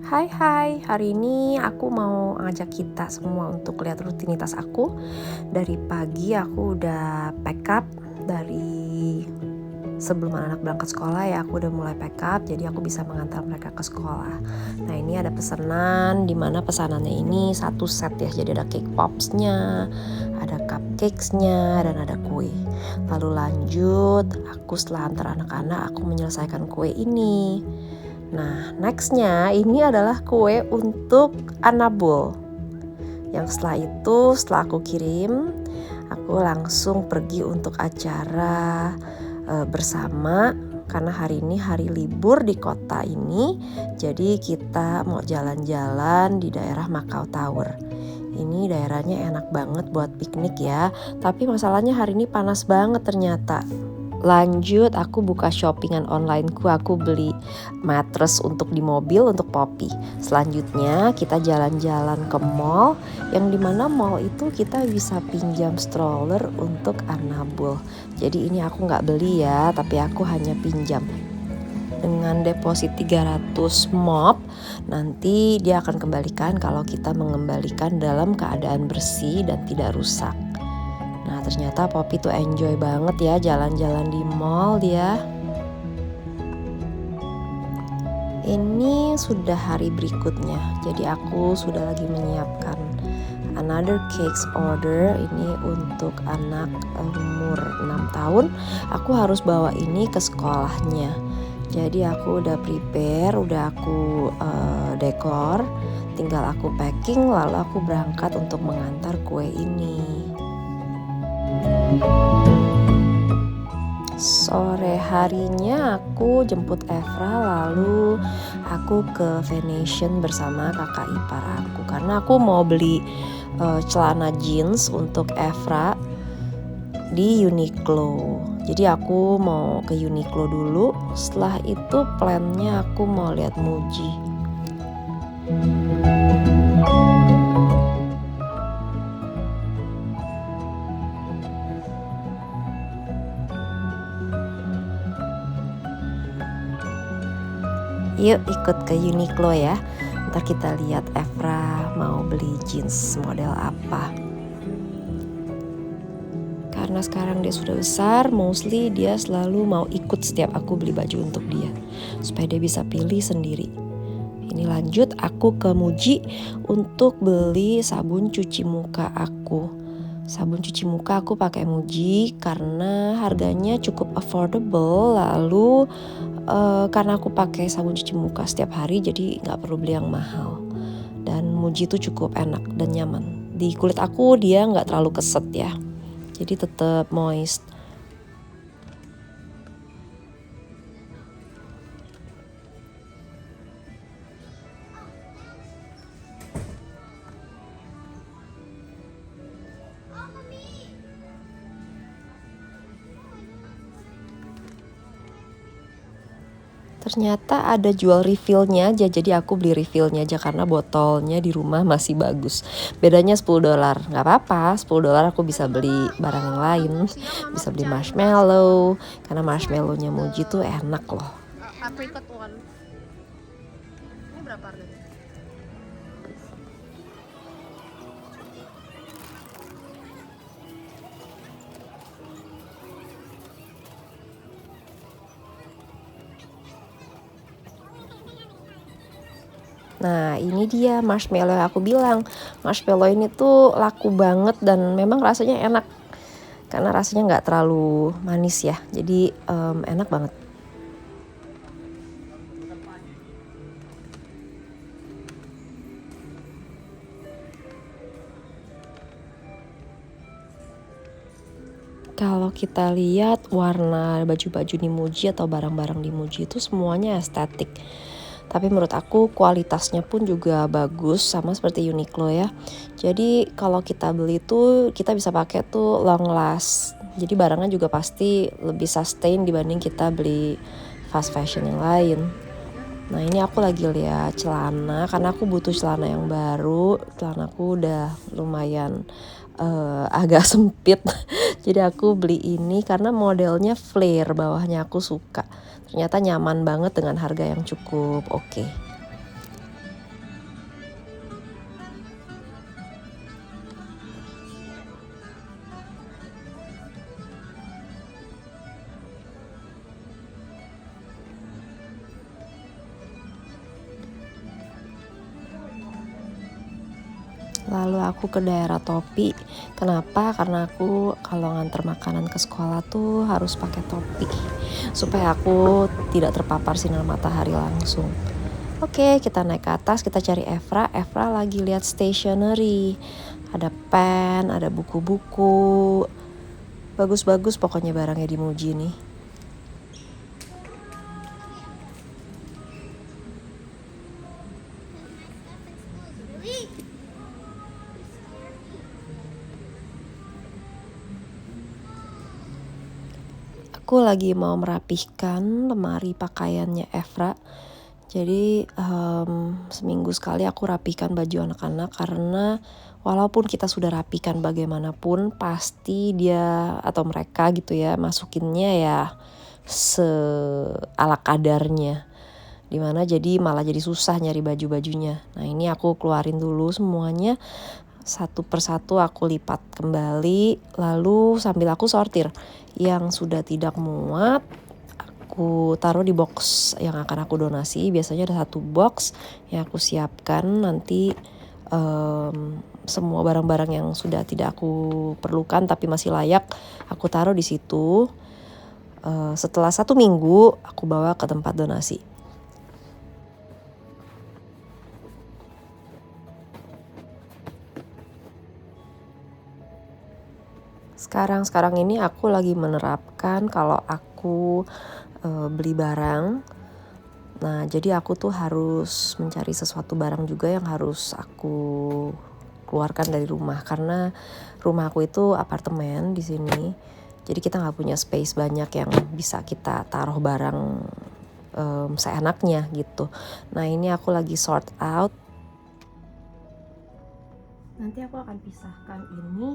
Hai, hari ini aku mau ngajak kita semua untuk lihat rutinitas aku. Dari pagi aku udah pack up, dari sebelum anak berangkat sekolah ya aku udah mulai pack up, jadi aku bisa mengantar mereka ke sekolah. Nah ini ada pesanan, dimana pesanannya ini satu set ya, jadi ada cake popsnya, ada cupcakesnya, dan ada kue. Lalu lanjut, aku setelah antar anak-anak, aku menyelesaikan kue ini. Nah, nextnya ini adalah kue untuk Anabul. Yang setelah aku kirim, aku langsung pergi untuk acara bersama. Karena hari ini hari libur di kota ini, jadi kita mau jalan-jalan di daerah Macau Tower. Ini daerahnya enak banget buat piknik ya, tapi masalahnya hari ini panas banget ternyata. Lanjut, aku buka shoppingan onlineku, aku beli mattress untuk di mobil untuk Poppy. Selanjutnya kita jalan-jalan ke mall, yang dimana mall itu kita bisa pinjam stroller untuk Anabul. Jadi ini aku nggak beli ya, tapi aku hanya pinjam. Dengan deposit 300 mop, nanti dia akan kembalikan kalau kita mengembalikan dalam keadaan bersih dan tidak rusak. Nah ternyata Poppy tuh enjoy banget ya jalan-jalan di mall dia. Ini sudah hari berikutnya, jadi aku sudah lagi menyiapkan another cakes order. Ini untuk anak umur 6 tahun, aku harus bawa ini ke sekolahnya. Jadi aku udah prepare, udah aku dekor, tinggal aku packing, lalu aku berangkat untuk mengantar kue ini. Sore harinya aku jemput Evra, lalu aku ke Venetian bersama kakak ipar aku. Karena aku mau beli celana jeans untuk Evra di Uniqlo. Jadi aku mau ke Uniqlo dulu, setelah itu plannya aku mau lihat Muji. Yuk ikut ke Uniqlo ya. Ntar kita lihat Evra mau beli jeans model apa. Karena sekarang dia sudah besar, mostly dia selalu mau ikut setiap aku beli baju untuk dia, supaya dia bisa pilih sendiri. Ini lanjut, aku ke Muji untuk beli sabun cuci muka aku. Sabun cuci muka aku pakai Muji karena harganya cukup affordable. Lalu karena aku pakai sabun cuci muka setiap hari, jadi nggak perlu beli yang mahal. Dan Muji itu cukup enak dan nyaman. Di kulit aku dia nggak terlalu keset ya, jadi tetap moist. Ternyata ada jual refillnya aja, jadi aku beli refillnya aja karena botolnya di rumah masih bagus. Bedanya $10, nggak apa-apa, $10 aku bisa beli barang yang lain, bisa beli marshmallow, karena marshmallownya Muji tuh enak loh. Apricot one. Ini berapa harganya? Nah ini dia marshmallow yang aku bilang. Marshmallow ini tuh laku banget dan memang rasanya enak, karena rasanya nggak terlalu manis ya, jadi enak banget. Kalau kita lihat warna baju-baju di Muji atau barang-barang di Muji itu semuanya estetik. Tapi menurut aku kualitasnya pun juga bagus, sama seperti Uniqlo ya. Jadi kalau kita beli tuh kita bisa pakai tuh long last. Jadi barangnya juga pasti lebih sustain dibanding kita beli fast fashion yang lain. Nah ini aku lagi lihat celana karena aku butuh celana yang baru. Celanaku udah lumayan agak sempit. Jadi aku beli ini karena modelnya flare, bawahnya aku suka. Ternyata nyaman banget dengan harga yang cukup oke. Lalu aku ke daerah topi. Kenapa? Karena aku kalau nganter makanan ke sekolah tuh harus pakai topi supaya aku tidak terpapar sinar matahari langsung. Oke, kita naik ke atas, kita cari Evra. Evra lagi lihat stationery. Ada pen, ada buku-buku. Bagus-bagus pokoknya barangnya di Muji nih. Aku lagi mau merapihkan lemari pakaiannya Evra. Jadi seminggu sekali aku rapihkan baju anak-anak karena walaupun kita sudah rapihkan bagaimanapun pasti dia atau mereka gitu ya masukinnya ya ala kadarnya. Dimana jadi malah jadi susah nyari baju-bajunya. Nah ini aku keluarin dulu semuanya. Satu persatu aku lipat kembali, lalu sambil aku sortir. Yang sudah tidak muat aku taruh di box yang akan aku donasi. Biasanya ada 1 box yang aku siapkan nanti semua barang-barang yang sudah tidak aku perlukan tapi masih layak aku taruh di situ. Setelah 1 minggu aku bawa ke tempat donasi. Sekarang ini aku lagi menerapkan kalau aku beli barang. Nah, jadi aku tuh harus mencari sesuatu barang juga yang harus aku keluarkan dari rumah karena rumah aku itu apartemen di sini. Jadi kita nggak punya space banyak yang bisa kita taruh barang seenaknya gitu. Nah, ini aku lagi sort out. Nanti aku akan pisahkan ini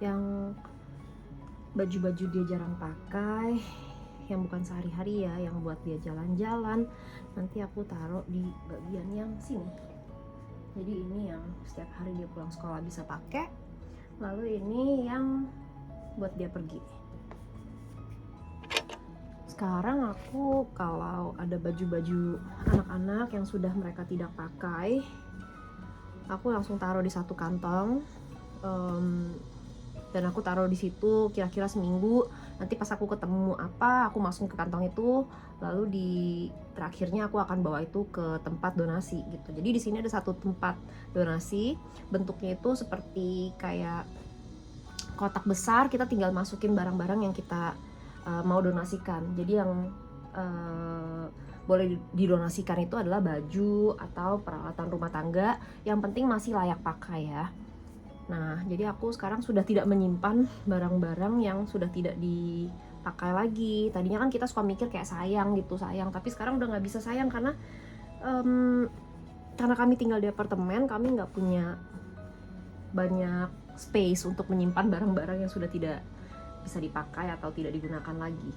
yang baju-baju dia jarang pakai, yang bukan sehari-hari ya, yang buat dia jalan-jalan, nanti aku taruh di bagian yang sini. Jadi ini yang setiap hari dia pulang sekolah bisa pakai, lalu ini yang buat dia pergi. Sekarang aku kalau ada baju-baju anak-anak yang sudah mereka tidak pakai, aku langsung taruh di satu kantong. Dan aku taruh di situ kira-kira seminggu. Nanti pas aku ketemu apa, aku masukin ke kantong itu, lalu di terakhirnya aku akan bawa itu ke tempat donasi gitu. Jadi di sini ada 1 tempat donasi, bentuknya itu seperti kayak kotak besar, kita tinggal masukin barang-barang yang kita mau donasikan. Jadi yang boleh didonasikan itu adalah baju atau peralatan rumah tangga, yang penting masih layak pakai ya. Nah, jadi aku sekarang sudah tidak menyimpan barang-barang yang sudah tidak dipakai lagi. Tadinya kan kita suka mikir kayak sayang, tapi sekarang udah nggak bisa sayang karena kami tinggal di apartemen, kami nggak punya banyak space untuk menyimpan barang-barang yang sudah tidak bisa dipakai atau tidak digunakan lagi.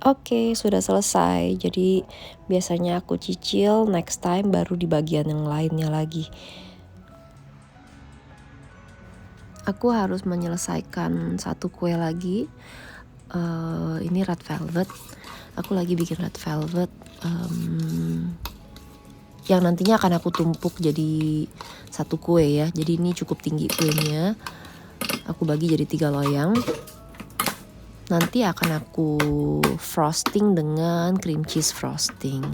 Oke, sudah selesai. Jadi biasanya aku cicil, next time baru di bagian yang lainnya lagi. Aku harus menyelesaikan 1 kue lagi. Ini red velvet. Aku lagi bikin red velvet yang nantinya akan aku tumpuk jadi 1 kue ya. Jadi ini cukup tinggi kuenya. Aku bagi jadi 3 loyang. Nanti akan aku frosting dengan cream cheese frosting.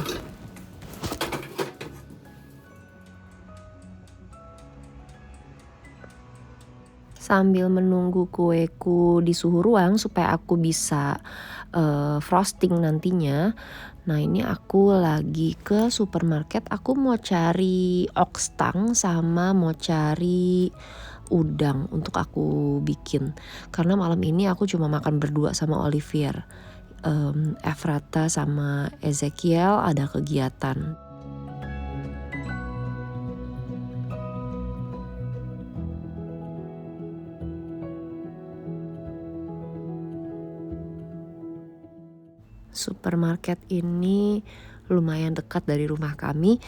Sambil menunggu kueku di suhu ruang supaya aku bisa frosting nantinya. Nah, ini aku lagi ke supermarket. Aku mau cari oxtang sama mau cari udang untuk aku bikin. Karena malam ini aku cuma makan berdua sama Olivier. Efrata sama Ezekiel ada kegiatan. Supermarket ini lumayan dekat dari rumah kami.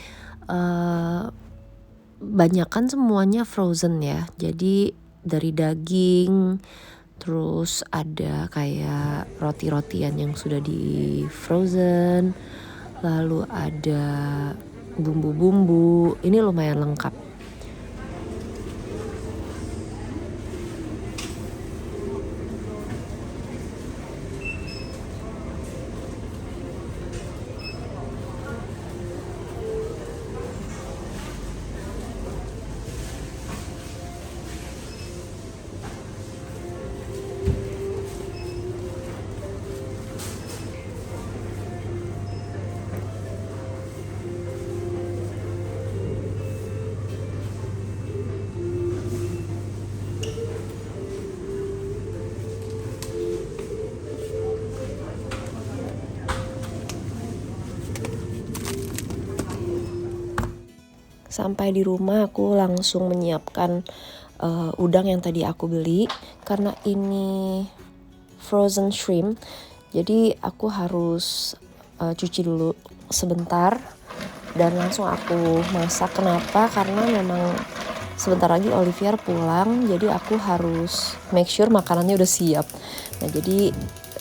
Banyakan semuanya frozen ya. Jadi dari daging, terus ada kayak roti-rotian yang sudah di frozen, lalu ada bumbu-bumbu. Ini lumayan lengkap. Sampai di rumah aku langsung menyiapkan udang yang tadi aku beli. Karena ini frozen shrimp, jadi aku harus cuci dulu sebentar dan langsung aku masak. Kenapa? Karena memang sebentar lagi Olivier pulang, jadi aku harus make sure makanannya udah siap. Nah jadi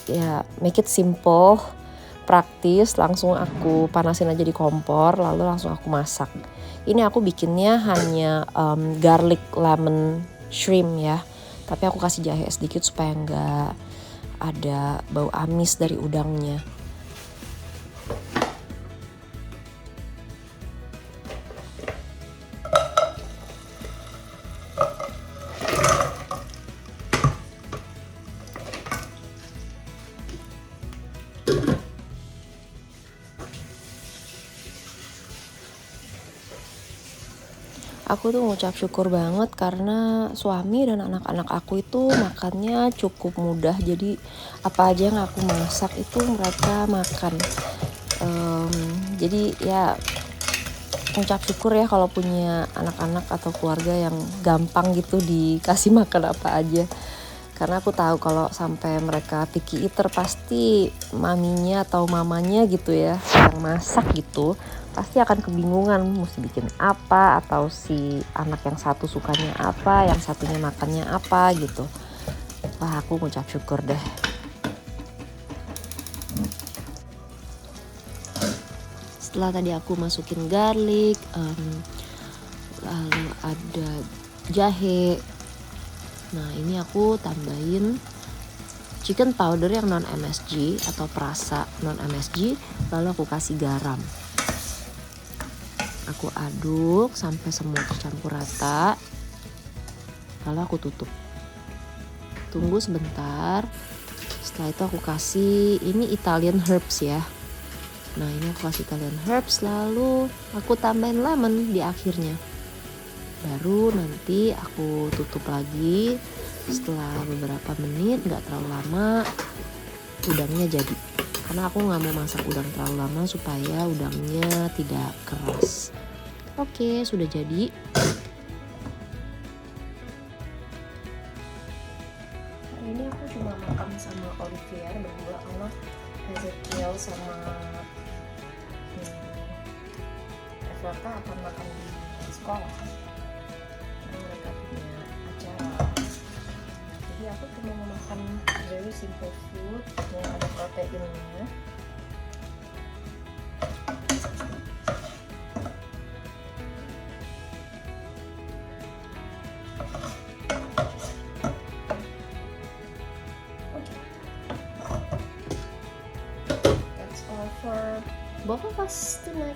ya make it simple, praktis, langsung aku panasin aja di kompor lalu langsung aku masak. Ini aku bikinnya hanya garlic lemon shrimp ya, tapi aku kasih jahe sedikit supaya nggak ada bau amis dari udangnya. Aku tuh ngucap syukur banget karena suami dan anak-anak aku itu makannya cukup mudah. Jadi apa aja yang aku masak itu mereka makan. Jadi ya ngucap syukur ya kalau punya anak-anak atau keluarga yang gampang gitu dikasih makan apa aja. Karena aku tahu kalau sampai mereka picky eater pasti maminya atau mamanya gitu ya yang masak gitu pasti akan kebingungan mesti bikin apa, atau si anak yang satu sukanya apa, yang satunya makannya apa gitu. Wah, aku ngucap syukur deh. Setelah tadi aku masukin garlic, lalu ada jahe. Nah ini aku tambahin chicken powder yang non MSG atau perasa non MSG, lalu aku kasih garam. Aku aduk sampai semua tercampur rata, lalu aku tutup. Tunggu sebentar. Setelah itu aku kasih ini Italian herbs ya. Nah ini aku kasih Italian herbs, lalu aku tambahin lemon di akhirnya. Baru nanti aku tutup lagi. Setelah beberapa menit, gak terlalu lama, udangnya jadi. Karena aku gak mau masak udang terlalu lama supaya udangnya tidak keras. Oke, sudah jadi. Hari ini aku cuma makan sama Olivier berdua, sama Ezekiel sama Efrata akan makan di sekolah. Mereka punya acara. Jadi aku cuma mau makan very simple food yang ada proteinnya. That's all for both of us tonight.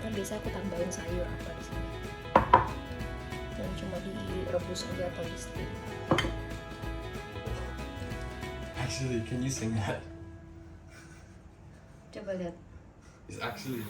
Kan biasa aku tambahin sayur apa di sini. Yang cuma direbus aja atau di steam. Actually, can you sing that? Coba lihat. It's actually.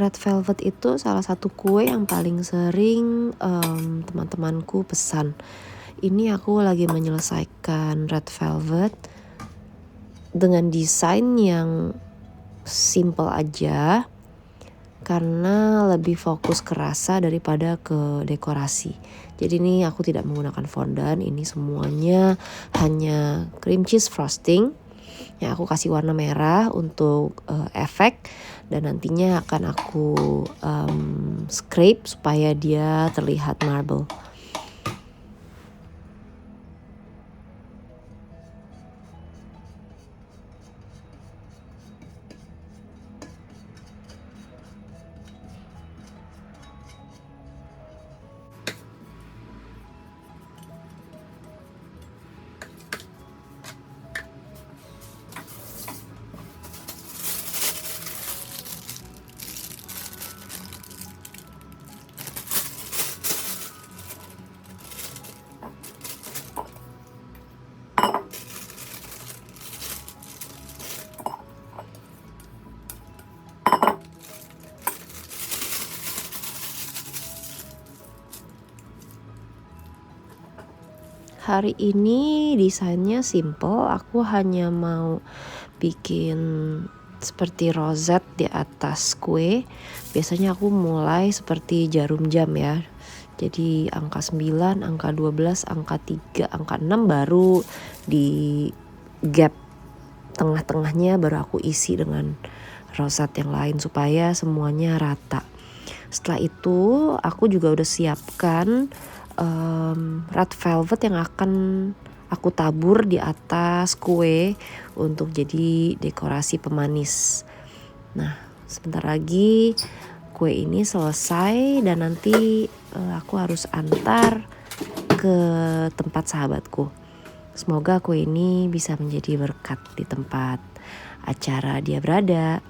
Red velvet itu salah satu kue yang paling sering teman-temanku pesan. Ini aku lagi menyelesaikan red velvet dengan desain yang simple aja, karena lebih fokus ke rasa daripada ke dekorasi. Jadi ini aku tidak menggunakan fondant, ini semuanya hanya cream cheese frosting. Ya, aku kasih warna merah untuk efek, dan nantinya akan aku scrape supaya dia terlihat marble. Hari ini desainnya simple, aku hanya mau bikin seperti rosette di atas kue. Biasanya aku mulai seperti jarum jam ya. Jadi angka 9, angka 12, angka 3, angka 6 baru di gap tengah-tengahnya baru aku isi dengan rosette yang lain supaya semuanya rata. Setelah itu aku juga udah siapkan red velvet yang akan aku tabur di atas kue untuk jadi dekorasi pemanis. Nah, sebentar lagi kue ini selesai dan nanti aku harus antar ke tempat sahabatku. Semoga kue ini bisa menjadi berkat di tempat acara dia berada.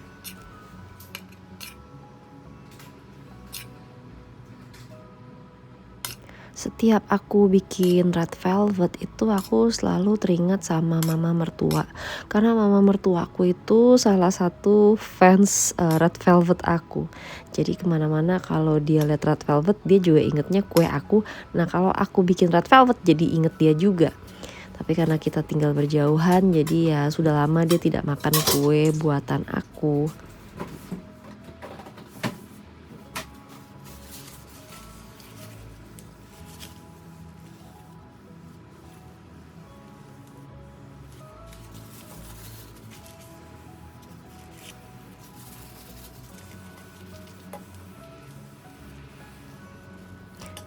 Setiap aku bikin red velvet itu aku selalu teringat sama mama mertua. Karena mama mertuaku itu salah satu fans red velvet aku. Jadi kemana-mana kalau dia lihat red velvet dia juga ingetnya kue aku. Nah kalau aku bikin red velvet jadi inget dia juga. Tapi karena kita tinggal berjauhan jadi ya sudah lama dia tidak makan kue buatan aku.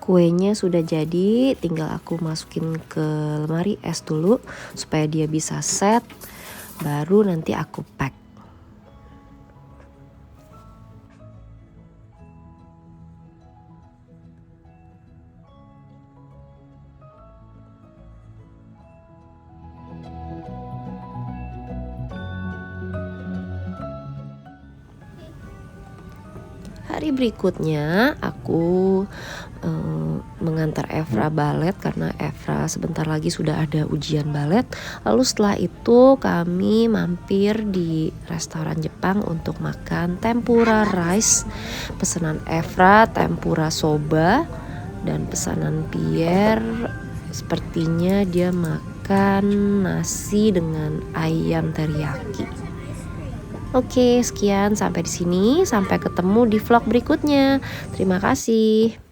Kuenya sudah jadi, tinggal aku masukin ke lemari es dulu supaya dia bisa set, baru nanti aku pack. Hari berikutnya aku mengantar Evra balet karena Evra sebentar lagi sudah ada ujian balet. Lalu setelah itu kami mampir di restoran Jepang untuk makan tempura rice. Pesanan Evra tempura soba, dan pesanan Pierre sepertinya dia makan nasi dengan ayam teriyaki. Oke, sekian sampai di sini. Sampai ketemu di vlog berikutnya. Terima kasih.